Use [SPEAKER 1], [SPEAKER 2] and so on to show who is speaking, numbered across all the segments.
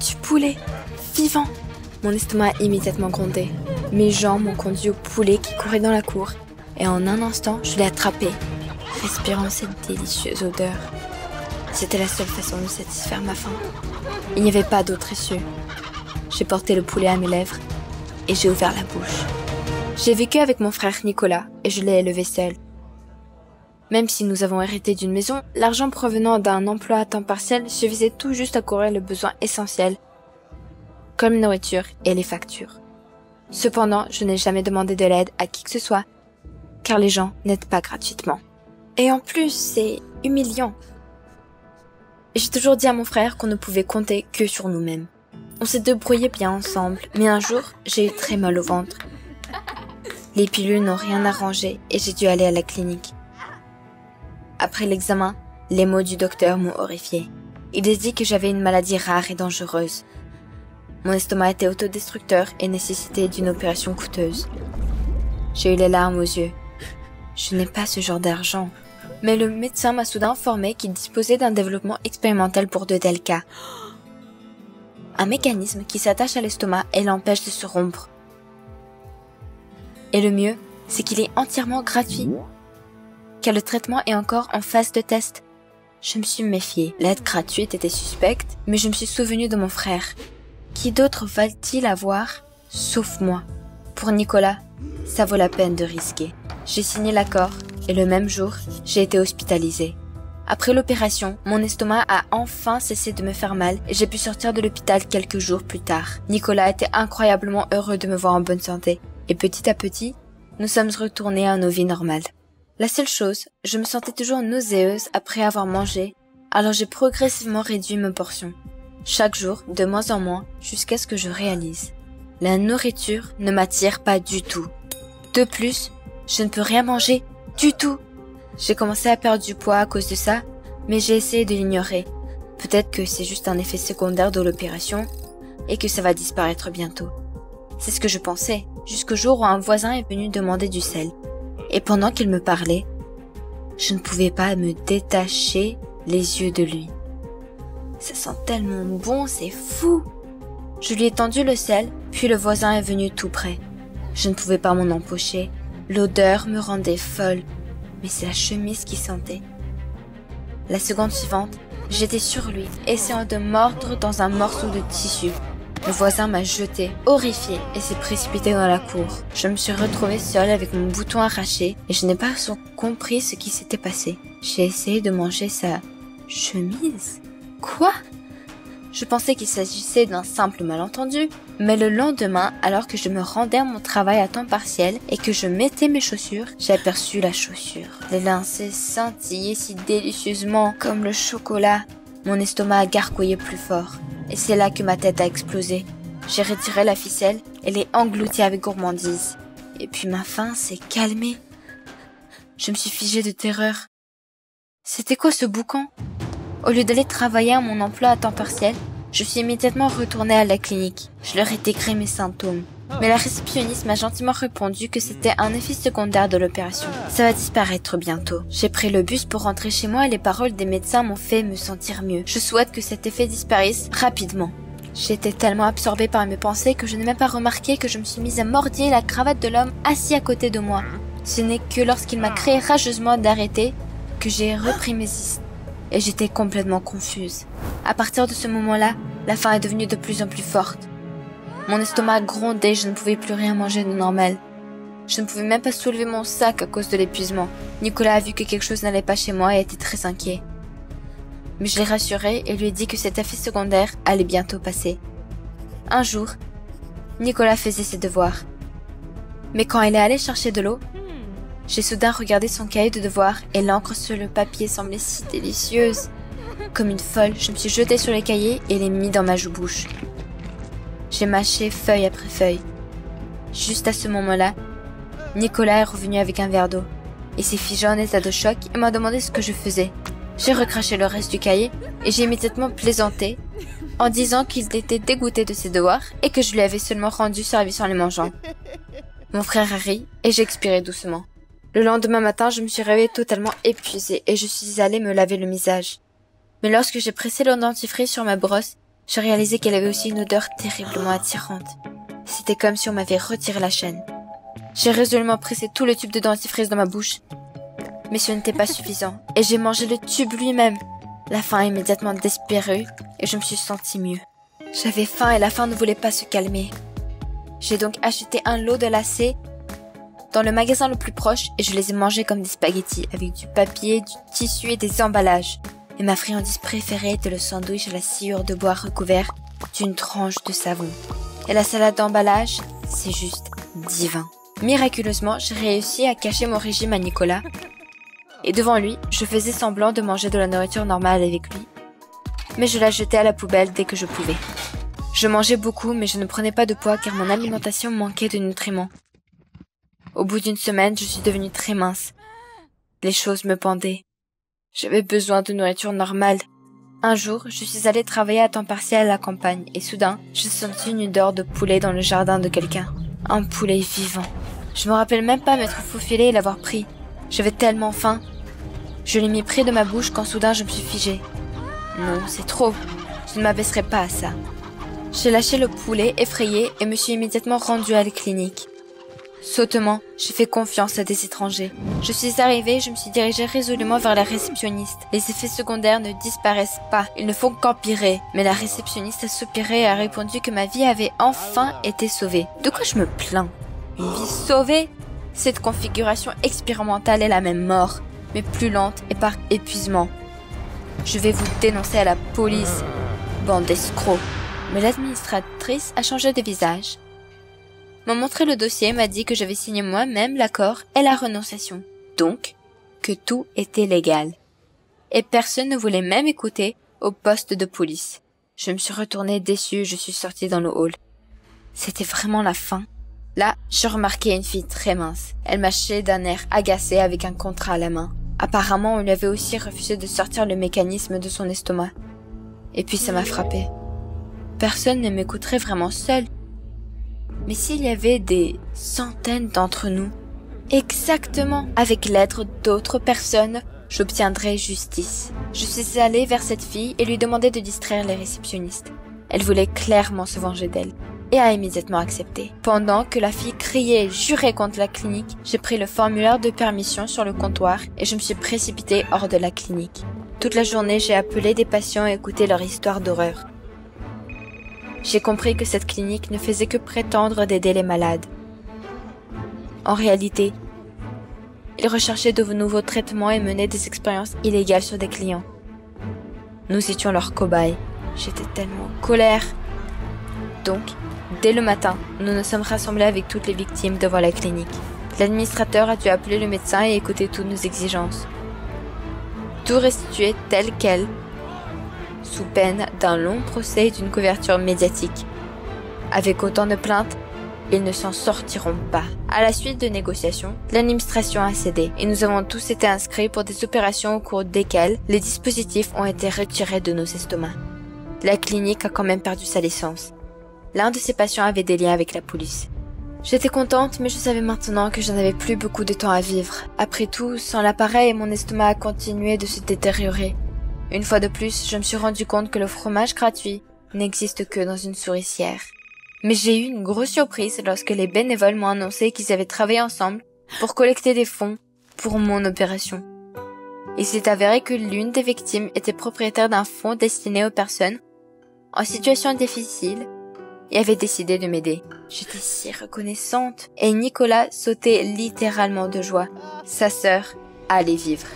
[SPEAKER 1] Du poulet, vivant. Mon estomac a immédiatement grondé. Mes jambes m'ont conduit au poulet qui courait dans la cour. Et en un instant, je l'ai attrapé, respirant cette délicieuse odeur. C'était la seule façon de satisfaire ma faim. Il n'y avait pas d'autre issue. J'ai porté le poulet à mes lèvres et j'ai ouvert la bouche. J'ai vécu avec mon frère Nicolas et je l'ai élevé seul. Même si nous avons hérité d'une maison, l'argent provenant d'un emploi à temps partiel suffisait tout juste à couvrir les besoins essentiels, comme la nourriture et les factures. Cependant, je n'ai jamais demandé de l'aide à qui que ce soit, car les gens n'aident pas gratuitement. Et en plus, c'est humiliant. J'ai toujours dit à mon frère qu'on ne pouvait compter que sur nous-mêmes. On s'est débrouillé bien ensemble, mais un jour, j'ai eu très mal au ventre. Les pilules n'ont rien arrangé et j'ai dû aller à la clinique. Après l'examen, les mots du docteur m'ont horrifiée. Il a dit que j'avais une maladie rare et dangereuse. Mon estomac était autodestructeur et nécessitait d'une opération coûteuse. J'ai eu les larmes aux yeux. Je n'ai pas ce genre d'argent. Mais le médecin m'a soudain informé qu'il disposait d'un développement expérimental pour de tels cas. Un mécanisme qui s'attache à l'estomac et l'empêche de se rompre. Et le mieux, c'est qu'il est entièrement gratuit. Car le traitement est encore en phase de test. Je me suis méfiée. L'aide gratuite était suspecte, mais je me suis souvenue de mon frère. Qui d'autre va-t-il avoir, sauf moi? Pour Nicolas, ça vaut la peine de risquer. J'ai signé l'accord, et le même jour, j'ai été hospitalisée. Après l'opération, mon estomac a enfin cessé de me faire mal, et j'ai pu sortir de l'hôpital quelques jours plus tard. Nicolas était incroyablement heureux de me voir en bonne santé, et petit à petit, nous sommes retournés à nos vies normales. La seule chose, je me sentais toujours nauséeuse après avoir mangé, alors j'ai progressivement réduit mes portions. Chaque jour, de moins en moins, jusqu'à ce que je réalise. La nourriture ne m'attire pas du tout. De plus, je ne peux rien manger du tout. J'ai commencé à perdre du poids à cause de ça, mais j'ai essayé de l'ignorer. Peut-être que c'est juste un effet secondaire de l'opération et que ça va disparaître bientôt. C'est ce que je pensais, jusqu'au jour où un voisin est venu demander du sel. Et pendant qu'il me parlait, je ne pouvais pas me détacher les yeux de lui. Ça sent tellement bon, c'est fou! Je lui ai tendu le sel, puis le voisin est venu tout près. Je ne pouvais pas m'en empocher. L'odeur me rendait folle, mais c'est la chemise qui sentait. La seconde suivante, j'étais sur lui, essayant de mordre dans un morceau de tissu. Le voisin m'a jeté, horrifié, et s'est précipité dans la cour. Je me suis retrouvée seule avec mon bouton arraché, et je n'ai pas compris ce qui s'était passé. J'ai essayé de manger sa chemise. Quoi? Je pensais qu'il s'agissait d'un simple malentendu, mais le lendemain, alors que je me rendais à mon travail à temps partiel et que je mettais mes chaussures, j'ai aperçu la chaussure. Les lacets scintillaient si délicieusement comme le chocolat. Mon estomac a gargouillé plus fort, et c'est là que ma tête a explosé. J'ai retiré la ficelle et l'ai engloutie avec gourmandise. Et puis ma faim s'est calmée. Je me suis figée de terreur. C'était quoi ce boucan? Au lieu d'aller travailler à mon emploi à temps partiel, je suis immédiatement retournée à la clinique. Je leur ai décrit mes symptômes. Mais la réceptionniste m'a gentiment répondu que c'était un effet secondaire de l'opération. Ça va disparaître bientôt. J'ai pris le bus pour rentrer chez moi et les paroles des médecins m'ont fait me sentir mieux. Je souhaite que cet effet disparaisse rapidement. J'étais tellement absorbée par mes pensées que je n'ai même pas remarqué que je me suis mise à mordiller la cravate de l'homme assis à côté de moi. Ce n'est que lorsqu'il m'a crié rageusement d'arrêter que j'ai repris mes et j'étais complètement confuse. À partir de ce moment-là, la faim est devenue de plus en plus forte. Mon estomac grondait, je ne pouvais plus rien manger de normal. Je ne pouvais même pas soulever mon sac à cause de l'épuisement. Nicolas a vu que quelque chose n'allait pas chez moi et était très inquiet. Mais je l'ai rassuré et lui ai dit que cet effet secondaire allait bientôt passer. Un jour, Nicolas faisait ses devoirs. Mais quand il est allé chercher de l'eau, j'ai soudain regardé son cahier de devoirs et l'encre sur le papier semblait si délicieuse. Comme une folle, je me suis jetée sur les cahiers et les mis dans ma joue-bouche. J'ai mâché feuille après feuille. Juste à ce moment-là, Nicolas est revenu avec un verre d'eau. Il s'est figé en état de choc et m'a demandé ce que je faisais. J'ai recraché le reste du cahier et j'ai immédiatement plaisanté en disant qu'il était dégoûté de ses devoirs et que je lui avais seulement rendu service en les mangeant. Mon frère a ri et j'ai expiré doucement. Le lendemain matin, je me suis réveillée totalement épuisée et je suis allée me laver le visage. Mais lorsque j'ai pressé le dentifrice sur ma brosse, Je réalisais qu'elle avait aussi une odeur terriblement attirante. C'était comme si on m'avait retiré la chaîne. J'ai résolument pressé tout le tube de dentifrice dans ma bouche. Mais ce n'était pas suffisant, et j'ai mangé le tube lui-même. La faim a immédiatement disparu, et je me suis sentie mieux. J'avais faim et la faim ne voulait pas se calmer. J'ai donc acheté un lot de lacets dans le magasin le plus proche et je les ai mangés comme des spaghettis avec du papier, du tissu et des emballages. Et ma friandise préférée était le sandwich à la sciure de bois recouvert d'une tranche de savon. Et la salade d'emballage, c'est juste divin. Miraculeusement, j'ai réussi à cacher mon régime à Nicolas. Et devant lui, je faisais semblant de manger de la nourriture normale avec lui. Mais je la jetais à la poubelle dès que je pouvais. Je mangeais beaucoup, mais je ne prenais pas de poids car mon alimentation manquait de nutriments. Au bout d'une semaine, je suis devenue très mince. Les choses me pendaient. J'avais besoin de nourriture normale. Un jour, je suis allée travailler à temps partiel à la campagne et soudain, je sentis une odeur de poulet dans le jardin de quelqu'un. Un poulet vivant. Je me rappelle même pas m'être faufilée et l'avoir pris. J'avais tellement faim. Je l'ai mis près de ma bouche quand soudain je me suis figée. Non, c'est trop. Je ne m'abaisserai pas à ça. J'ai lâché le poulet effrayé et me suis immédiatement rendue à la clinique. Sautement, j'ai fait confiance à des étrangers. Je suis arrivée et je me suis dirigée résolument vers la réceptionniste. Les effets secondaires ne disparaissent pas, ils ne font qu'empirer. Mais la réceptionniste a soupiré et a répondu que ma vie avait enfin été sauvée. De quoi je me plains? Une vie sauvée? Cette configuration expérimentale est la même mort, mais plus lente et par épuisement. Je vais vous dénoncer à la police, bande d'escrocs. Mais l'administratrice a changé de visage. M'a montré le dossier et m'a dit que j'avais signé moi-même l'accord et la renonciation. Donc, que tout était légal. Et personne ne voulait même écouter au poste de police. Je me suis retournée déçue, je suis sortie dans le hall. C'était vraiment la fin. Là, je remarquais une fille très mince. Elle mâchait d'un air agacé avec un contrat à la main. Apparemment, on lui avait aussi refusé de sortir le mécanisme de son estomac. Et puis ça m'a frappée. Personne ne m'écouterait vraiment seule. Mais s'il y avait des centaines d'entre nous, exactement avec l'aide d'autres personnes, j'obtiendrais justice. Je suis allée vers cette fille et lui demandai de distraire les réceptionnistes. Elle voulait clairement se venger d'elle et a immédiatement accepté. Pendant que la fille criait et jurait contre la clinique, j'ai pris le formulaire de permission sur le comptoir et je me suis précipitée hors de la clinique. Toute la journée, j'ai appelé des patients et écouté leur histoire d'horreur. J'ai compris que cette clinique ne faisait que prétendre d'aider les malades. En réalité, ils recherchaient de nouveaux traitements et menaient des expériences illégales sur des clients. Nous étions leurs cobayes. J'étais tellement en colère. Donc, dès le matin, nous nous sommes rassemblés avec toutes les victimes devant la clinique. L'administrateur a dû appeler le médecin et écouter toutes nos exigences. Tout restituer tel quel, sous peine d'un long procès et d'une couverture médiatique. Avec autant de plaintes, ils ne s'en sortiront pas. À la suite de négociations, l'administration a cédé et nous avons tous été inscrits pour des opérations au cours desquelles les dispositifs ont été retirés de nos estomacs. La clinique a quand même perdu sa licence. L'un de ses patients avait des liens avec la police. J'étais contente, mais je savais maintenant que je n'avais plus beaucoup de temps à vivre. Après tout, sans l'appareil, mon estomac a continué de se détériorer. Une fois de plus, je me suis rendu compte que le fromage gratuit n'existe que dans une souricière. Mais j'ai eu une grosse surprise lorsque les bénévoles m'ont annoncé qu'ils avaient travaillé ensemble pour collecter des fonds pour mon opération. Il s'est avéré que l'une des victimes était propriétaire d'un fonds destiné aux personnes en situation difficile et avait décidé de m'aider. J'étais si reconnaissante et Nicolas sautait littéralement de joie. Sa sœur allait vivre.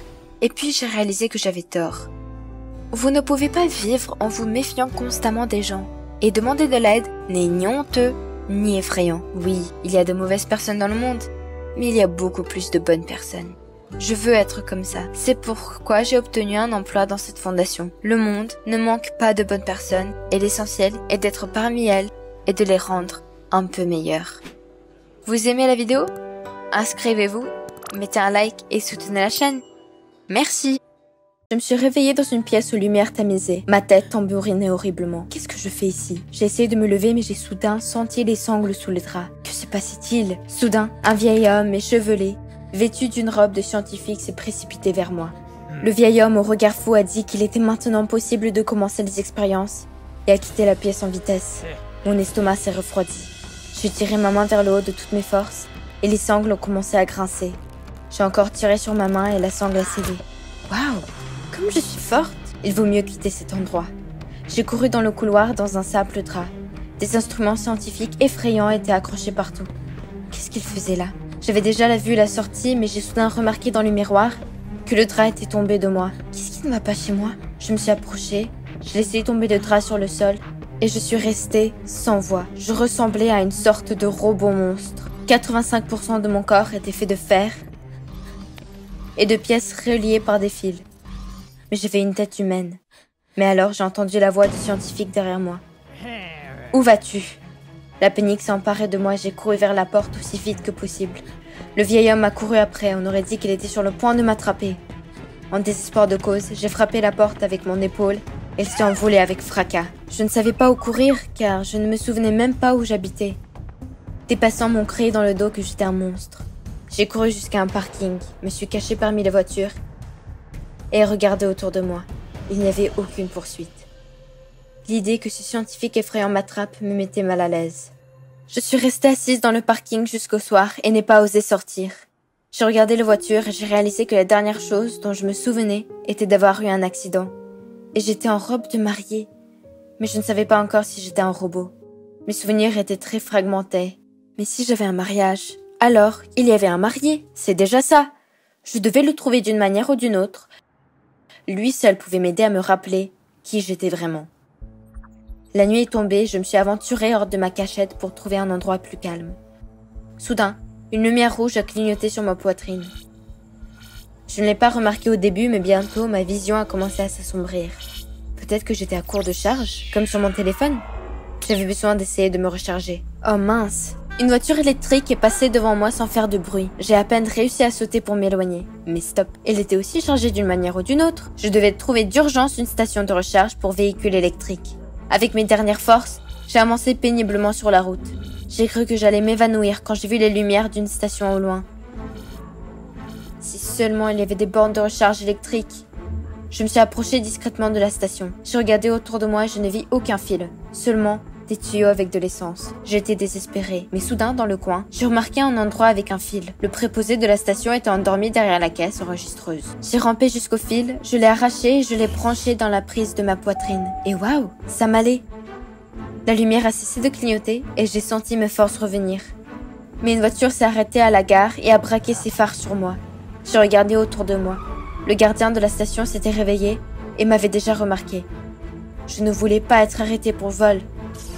[SPEAKER 1] Et puis j'ai réalisé que j'avais tort. Vous ne pouvez pas vivre en vous méfiant constamment des gens. Et demander de l'aide n'est ni honteux, ni effrayant. Oui, il y a de mauvaises personnes dans le monde, mais il y a beaucoup plus de bonnes personnes. Je veux être comme ça. C'est pourquoi j'ai obtenu un emploi dans cette fondation. Le monde ne manque pas de bonnes personnes, et l'essentiel est d'être parmi elles et de les rendre un peu meilleures. Vous aimez la vidéo? Inscrivez-vous, mettez un like et soutenez la chaîne. Merci! Je me suis réveillée dans une pièce aux lumières tamisées. Ma tête tambourinait horriblement. Qu'est-ce que je fais ici? J'ai essayé de me lever, mais j'ai soudain senti les sangles sous les draps. Que se passait-il? Soudain, un vieil homme échevelé, vêtu d'une robe de scientifique, s'est précipité vers moi. Le vieil homme au regard fou a dit qu'il était maintenant possible de commencer les expériences. et a quitté la pièce en vitesse. Mon estomac s'est refroidi. J'ai tiré ma main vers le haut de toutes mes forces et les sangles ont commencé à grincer. J'ai encore tiré sur ma main et la sangle a cédé. Waouh, comme je suis forte! Il vaut mieux quitter cet endroit. J'ai couru dans le couloir dans un simple drap. Des instruments scientifiques effrayants étaient accrochés partout. Qu'est-ce qu'il faisait là? J'avais déjà vu la sortie, mais j'ai soudain remarqué dans le miroir que le drap était tombé de moi. Qu'est-ce qui ne va pas chez moi? Je me suis approchée, j'ai laissé tomber le drap sur le sol et je suis restée sans voix. Je ressemblais à une sorte de robot monstre. 85% de mon corps était fait de fer et de pièces reliées par des fils. Mais j'avais une tête humaine. Mais alors j'ai entendu la voix du scientifique derrière moi. « Où vas-tu ?» La panique s'est emparée de moi et j'ai couru vers la porte aussi vite que possible. Le vieil homme a couru après, on aurait dit qu'il était sur le point de m'attraper. En désespoir de cause, j'ai frappé la porte avec mon épaule. Elle s'est envolée avec fracas. Je ne savais pas où courir car je ne me souvenais même pas où j'habitais. Des passants m'ont crié dans le dos que j'étais un monstre. J'ai couru jusqu'à un parking, me suis caché parmi les voitures et regardé autour de moi. Il n'y avait aucune poursuite. L'idée que ce scientifique effrayant m'attrape me mettait mal à l'aise. Je suis restée assise dans le parking jusqu'au soir et n'ai pas osé sortir. J'ai regardé les voitures et j'ai réalisé que la dernière chose dont je me souvenais était d'avoir eu un accident. Et j'étais en robe de mariée. Mais je ne savais pas encore si j'étais un robot. Mes souvenirs étaient très fragmentés. Mais si j'avais un mariage, alors il y avait un marié, c'est déjà ça. Je devais le trouver d'une manière ou d'une autre. Lui seul pouvait m'aider à me rappeler qui j'étais vraiment. La nuit est tombée, je me suis aventurée hors de ma cachette pour trouver un endroit plus calme. Soudain, une lumière rouge a clignoté sur ma poitrine. Je ne l'ai pas remarqué au début, mais bientôt ma vision a commencé à s'assombrir. Peut-être que j'étais à court de charge, comme sur mon téléphone. J'avais besoin d'essayer de me recharger. Oh mince! Une voiture électrique est passée devant moi sans faire de bruit. J'ai à peine réussi à sauter pour m'éloigner. Mais stop, elle était aussi chargée d'une manière ou d'une autre. Je devais trouver d'urgence une station de recharge pour véhicule électrique. Avec mes dernières forces, j'ai avancé péniblement sur la route. J'ai cru que j'allais m'évanouir quand j'ai vu les lumières d'une station au loin. Si seulement il y avait des bornes de recharge électrique. Je me suis approchée discrètement de la station. J'ai regardé autour de moi et je ne vis aucun fil. Seulement des tuyaux avec de l'essence. J'étais désespérée. Mais soudain, dans le coin, j'ai remarqué un endroit avec un fil. Le préposé de la station était endormi derrière la caisse enregistreuse. J'ai rampé jusqu'au fil, je l'ai arraché et je l'ai branché dans la prise de ma poitrine. Et waouh, ça m'allait. La lumière a cessé de clignoter et j'ai senti mes forces revenir. Mais une voiture s'est arrêtée à la gare et a braqué ses phares sur moi. J'ai regardé autour de moi. Le gardien de la station s'était réveillé et m'avait déjà remarqué. Je ne voulais pas être arrêtée pour vol.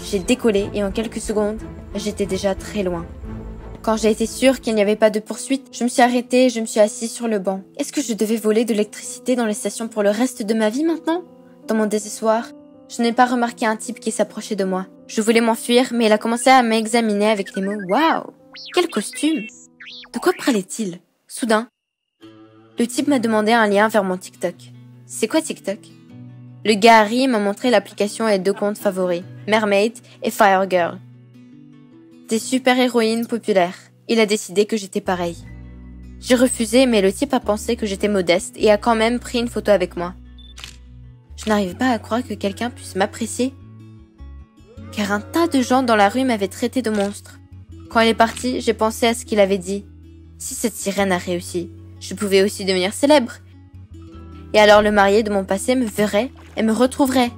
[SPEAKER 1] J'ai décollé et en quelques secondes, j'étais déjà très loin. Quand j'ai été sûre qu'il n'y avait pas de poursuite, je me suis arrêtée et je me suis assise sur le banc. Est-ce que je devais voler de l'électricité dans les stations pour le reste de ma vie maintenant? Dans mon désespoir, je n'ai pas remarqué un type qui s'approchait de moi. Je voulais m'enfuir, mais il a commencé à m'examiner avec les mots « Waouh! Quel costume !» De quoi parlait-il? Soudain, le type m'a demandé un lien vers mon TikTok. C'est quoi TikTok? Le gars Harry m'a montré l'application et 2 comptes favoris, Mermaid et Fire Girl. Des super-héroïnes populaires. Il a décidé que j'étais pareil. J'ai refusé, mais le type a pensé que j'étais modeste et a quand même pris une photo avec moi. Je n'arrivais pas à croire que quelqu'un puisse m'apprécier, car un tas de gens dans la rue m'avaient traité de monstre. Quand il est parti, j'ai pensé à ce qu'il avait dit. Si cette sirène a réussi, je pouvais aussi devenir célèbre. Et alors le marié de mon passé me verrait et me retrouverait.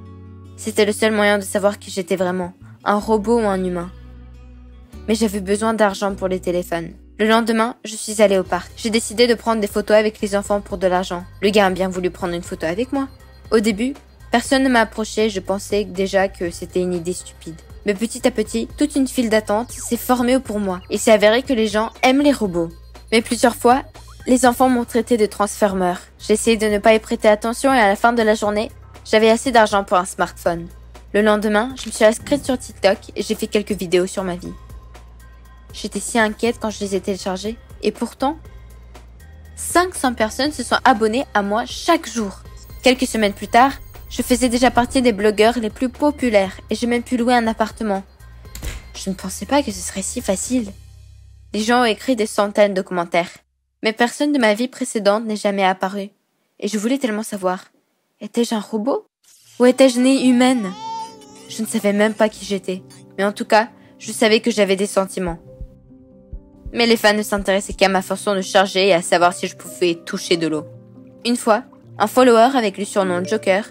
[SPEAKER 1] C'était le seul moyen de savoir qui j'étais vraiment, un robot ou un humain. Mais j'avais besoin d'argent pour les téléphones. Le lendemain, je suis allée au parc. J'ai décidé de prendre des photos avec les enfants pour de l'argent. Le gars a bien voulu prendre une photo avec moi. Au début, personne ne m'a approché, je pensais déjà que c'était une idée stupide. Mais petit à petit, toute une file d'attente s'est formée pour moi. Il s'est avéré que les gens aiment les robots. Mais plusieurs fois, les enfants m'ont traité de transformer. J'ai essayé de ne pas y prêter attention et à la fin de la journée, j'avais assez d'argent pour un smartphone. Le lendemain, je me suis inscrite sur TikTok et j'ai fait quelques vidéos sur ma vie. J'étais si inquiète quand je les ai téléchargées. Et pourtant, 500 personnes se sont abonnées à moi chaque jour. Quelques semaines plus tard, je faisais déjà partie des blogueurs les plus populaires et j'ai même pu louer un appartement. Je ne pensais pas que ce serait si facile. Les gens ont écrit des centaines de commentaires. Mais personne de ma vie précédente n'est jamais apparu. Et je voulais tellement savoir, étais-je un robot? Ou étais-je née humaine? Je ne savais même pas qui j'étais. Mais en tout cas, je savais que j'avais des sentiments. Mais les fans ne s'intéressaient qu'à ma façon de charger et à savoir si je pouvais toucher de l'eau. Une fois, un follower avec le surnom Joker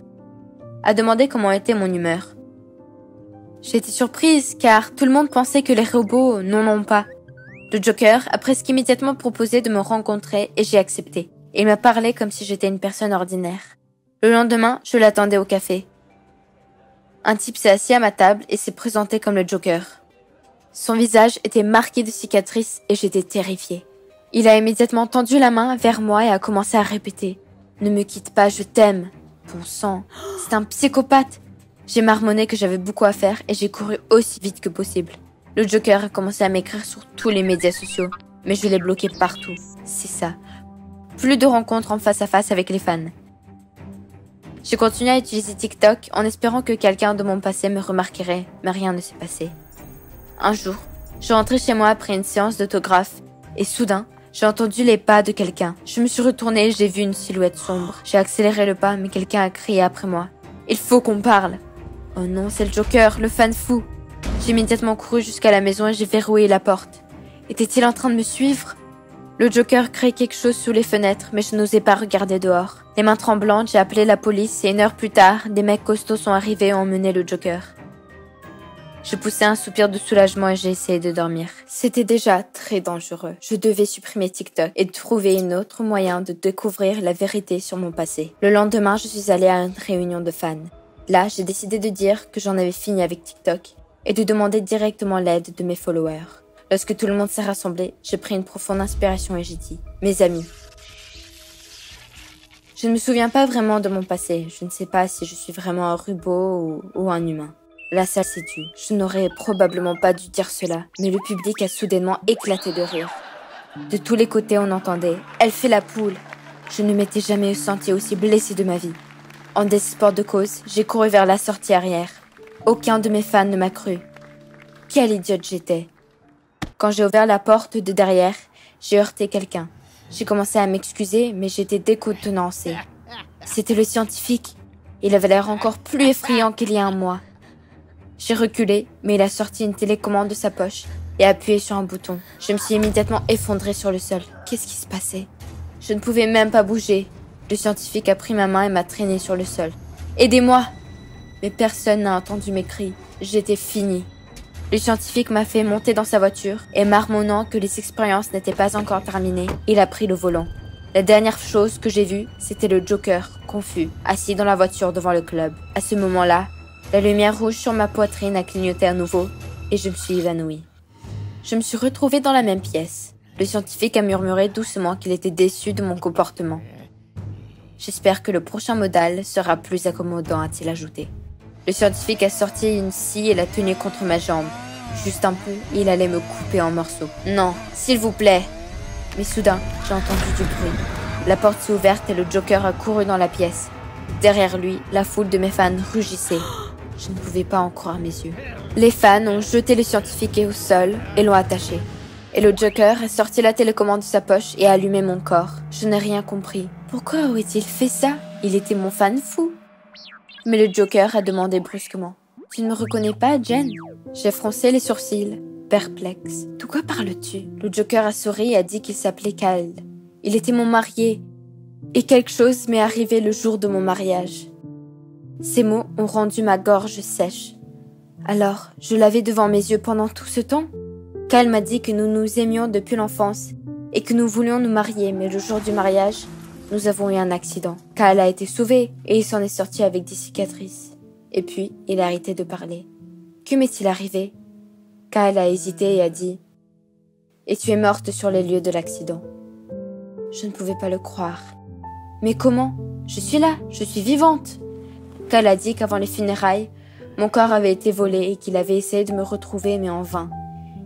[SPEAKER 1] a demandé comment était mon humeur. J'ai été surprise car tout le monde pensait que les robots n'en ont pas. Le Joker a presque immédiatement proposé de me rencontrer et j'ai accepté. Il m'a parlé comme si j'étais une personne ordinaire. Le lendemain, je l'attendais au café. Un type s'est assis à ma table et s'est présenté comme le Joker. Son visage était marqué de cicatrices et j'étais terrifiée. Il a immédiatement tendu la main vers moi et a commencé à répéter « Ne me quitte pas, je t'aime !» Bon sang, c'est un psychopathe. J'ai marmonné que j'avais beaucoup à faire et j'ai couru aussi vite que possible. Le Joker a commencé à m'écrire sur tous les médias sociaux, mais je l'ai bloqué partout. C'est ça. Plus de rencontres en face à face avec les fans. J'ai continué à utiliser TikTok en espérant que quelqu'un de mon passé me remarquerait, mais rien ne s'est passé. Un jour, je rentrais chez moi après une séance d'autographe et soudain, j'ai entendu les pas de quelqu'un. Je me suis retournée et j'ai vu une silhouette sombre. J'ai accéléré le pas, mais quelqu'un a crié après moi. « Il faut qu'on parle !» Oh non, c'est le Joker, le fan fou. J'ai immédiatement couru jusqu'à la maison et j'ai verrouillé la porte. Était-il en train de me suivre? Le Joker criait quelque chose sous les fenêtres, mais je n'osais pas regarder dehors. Les mains tremblantes, j'ai appelé la police et 1 heure plus tard, des mecs costauds sont arrivés et ont emmené le Joker. Je poussais un soupir de soulagement et j'ai essayé de dormir. C'était déjà très dangereux. Je devais supprimer TikTok et trouver un autre moyen de découvrir la vérité sur mon passé. Le lendemain, je suis allée à une réunion de fans. Là, j'ai décidé de dire que j'en avais fini avec TikTok et de demander directement l'aide de mes followers. Lorsque tout le monde s'est rassemblé, j'ai pris une profonde inspiration et j'ai dit « Mes amis ». Je ne me souviens pas vraiment de mon passé. Je ne sais pas si je suis vraiment un robot ou un humain. La salle s'est tue. Je n'aurais probablement pas dû dire cela, mais le public a soudainement éclaté de rire. De tous les côtés, on entendait « Elle fait la poule !» Je ne m'étais jamais senti aussi blessée de ma vie. En désespoir de cause, j'ai couru vers la sortie arrière. Aucun de mes fans ne m'a cru. Quelle idiote j'étais. Quand j'ai ouvert la porte de derrière, j'ai heurté quelqu'un. J'ai commencé à m'excuser, mais j'étais décontenancée. C'était le scientifique. Il avait l'air encore plus effrayant qu'il y a un mois. J'ai reculé, mais il a sorti une télécommande de sa poche et appuyé sur un bouton. Je me suis immédiatement effondrée sur le sol. Qu'est-ce qui se passait? Je ne pouvais même pas bouger. Le scientifique a pris ma main et m'a traînée sur le sol. « Aidez-moi !» Mais personne n'a entendu mes cris. J'étais finie. Le scientifique m'a fait monter dans sa voiture et marmonnant que les expériences n'étaient pas encore terminées, il a pris le volant. La dernière chose que j'ai vue, c'était le Joker, confus, assis dans la voiture devant le club. À ce moment-là, la lumière rouge sur ma poitrine a clignoté à nouveau et je me suis évanouie. Je me suis retrouvée dans la même pièce. Le scientifique a murmuré doucement qu'il était déçu de mon comportement. J'espère que le prochain modal sera plus accommodant, a-t-il ajouté. Le scientifique a sorti une scie et l'a tenue contre ma jambe. Juste un peu, il allait me couper en morceaux. Non, s'il vous plaît. Mais soudain, j'ai entendu du bruit. La porte s'est ouverte et le Joker a couru dans la pièce. Derrière lui, la foule de mes fans rugissait. Je ne pouvais pas en croire mes yeux. Les fans ont jeté le scientifique au sol et l'ont attaché. Et le Joker a sorti la télécommande de sa poche et a allumé mon corps. Je n'ai rien compris. Pourquoi aurait-il fait ça? Il était mon fan fou. Mais le Joker a demandé brusquement. « Tu ne me reconnais pas, Jen ?» J'ai froncé les sourcils, perplexe. « De quoi parles-tu » Le Joker a souri et a dit qu'il s'appelait Kyle. Il était mon marié. Et quelque chose m'est arrivé le jour de mon mariage. Ces mots ont rendu ma gorge sèche. Alors, je l'avais devant mes yeux pendant tout ce temps. Kyle m'a dit que nous nous aimions depuis l'enfance et que nous voulions nous marier, mais le jour du mariage, nous avons eu un accident. Kyle a été sauvé et il s'en est sorti avec des cicatrices. Et puis, il a arrêté de parler. Que m'est-il arrivé? Kyle a hésité et a dit « Et tu es morte sur les lieux de l'accident. » Je ne pouvais pas le croire. Mais comment? Je suis là, je suis vivante. Kyle a dit qu'avant les funérailles, mon corps avait été volé et qu'il avait essayé de me retrouver, mais en vain.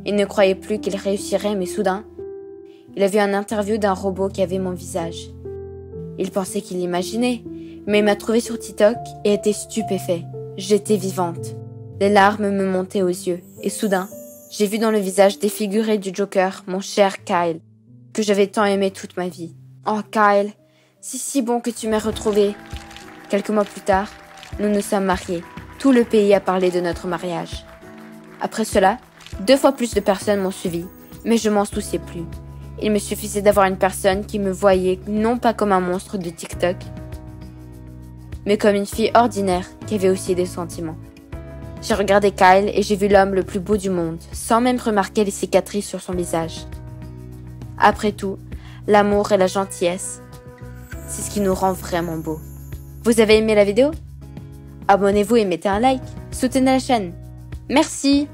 [SPEAKER 1] Il ne croyait plus qu'il réussirait, mais soudain, il a vu un interview d'un robot qui avait mon visage. Il pensait qu'il l'imaginait, mais il m'a trouvé sur TikTok et était stupéfait. J'étais vivante. Les larmes me montaient aux yeux, et soudain, j'ai vu dans le visage défiguré du Joker mon cher Kyle, que j'avais tant aimé toute ma vie. Oh Kyle, c'est si bon que tu m'aies retrouvé. Quelques mois plus tard, nous nous sommes mariés. Tout le pays a parlé de notre mariage. Après cela, 2 fois plus de personnes m'ont suivi, mais je m'en souciais plus. Il me suffisait d'avoir une personne qui me voyait non pas comme un monstre de TikTok, mais comme une fille ordinaire qui avait aussi des sentiments. J'ai regardé Kyle et j'ai vu l'homme le plus beau du monde, sans même remarquer les cicatrices sur son visage. Après tout, l'amour et la gentillesse, c'est ce qui nous rend vraiment beaux. Vous avez aimé la vidéo? Abonnez-vous et mettez un like. Soutenez la chaîne. Merci!